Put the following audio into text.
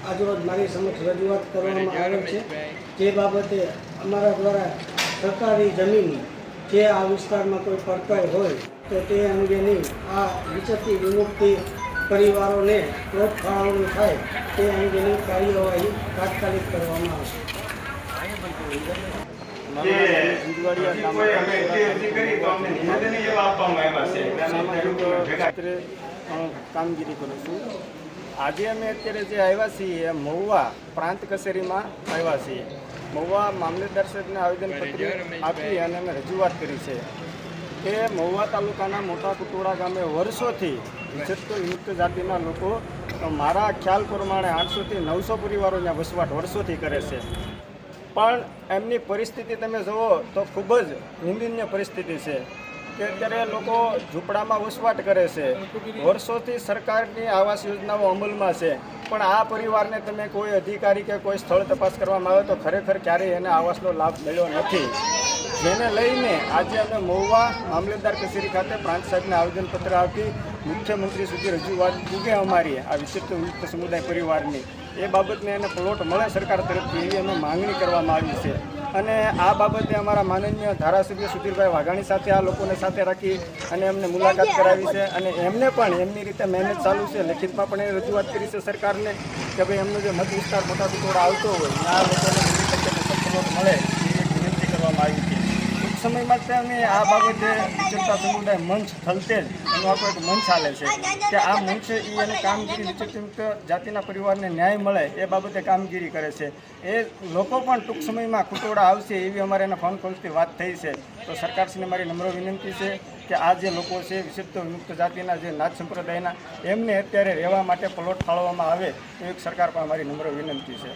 આજરોજ મારી સમક્ષ રજૂઆત કરવામાં આવે છે જે બાબતે અમારા દ્વારા સરકારી જમીન જે આ વિસ્તારમાં કોઈ પડતર હોય તો તે અંગેની આ વિચરતી વિમુક્તિ પરિવારોને પ્લોટ ફાળવણી થાય તે અંગેની કાર્યવાહી તાત્કાલિક કરવામાં આવશે। કામગીરી કરું છું। આજે અમે અત્યારે જે આવ્યા છીએ મહુવા પ્રાંત કચેરીમાં આવ્યા છીએ। મહુવા મામલતદાર સાહેબને આવેદનપત્ર આપી અને અમે રજૂઆત કરી છે કે મહુવા તાલુકાના મોટા કુટોડા ગામે વર્ષોથી વિચરતી વિમુક્ત જાતિના લોકો મારા ખ્યાલ પ્રમાણે 800 થી 900 પરિવારો ત્યાં વસવાટ વર્ષોથી કરે છે, પણ એમની પરિસ્થિતિ તમે જુઓ તો ખૂબ જ નિંદનીય પરિસ્થિતિ છે કે અત્યારે લોકો ઝૂંપડામાં વસવાટ કરે છે। વર્ષોથી સરકારની આવાસ યોજનાઓ અમલમાં છે, પણ આ પરિવારને તમે કોઈ અધિકારી કે કોઈ સ્થળ તપાસ કરવામાં આવે તો ખરેખર ક્યારેય એને આવાસનો લાભ મળ્યો નથી, જેને લઈને આજે અમે મહુવા મામલતદાર કચેરી ખાતે પ્રાંત સાહેબને આવેદનપત્ર આપી મુખ્યમંત્રી સુધી રજૂઆત પૂગે અમારી આ વિચરતી વિમુક્ત સમુદાય પરિવારની એ બાબતને એને પ્લોટ મળે સરકાર તરફથી એવી અમે માંગણી કરવામાં આવી છે। અને આ બાબતે અમારા માનનીય ધારાસભ્ય સુધીરભાઈ વાઘાણી સાથે આ લોકોને સાથે રાખી અને એમને મુલાકાત કરાવી છે અને એમને પણ એમની રીતે મહેનત ચાલુ છે, લેખિતમાં પણ એ રજૂઆત કરી છે સરકારને કે ભાઈ એમનો જે મત વિસ્તાર મોટા કુટોડા આવતો હોય આ લોકોને પ્લોટ મળે એવી વિનંતી કરવામાં આવી છે। ટૂંક સમયમાં જ અમે આ બાબતે વિચરતા સમુદાય મંચ થલતેજ એનો આપણો એક મંચ ચાલે છે કે આ મંચ એ અને કામગીરી વિચરતી મુક્ત જાતિના પરિવારને ન્યાય મળે એ બાબતે કામગીરી કરે છે। એ લોકો પણ ટૂંક સમયમાં કુટોડા આવશે એવી અમારે એના ફોન કોલ્સથી વાત થઈ છે। તો સરકારશ્રીને મારી નમ્ર વિનંતી છે કે આ જે લોકો છે વિચરતી વિમુક્ત જાતિના જે નાથ સંપ્રદાયના એમને અત્યારે રહેવા માટે પ્લોટ ફાળવવામાં આવે એવી સરકાર પણ મારી નમ્ર વિનંતી છે।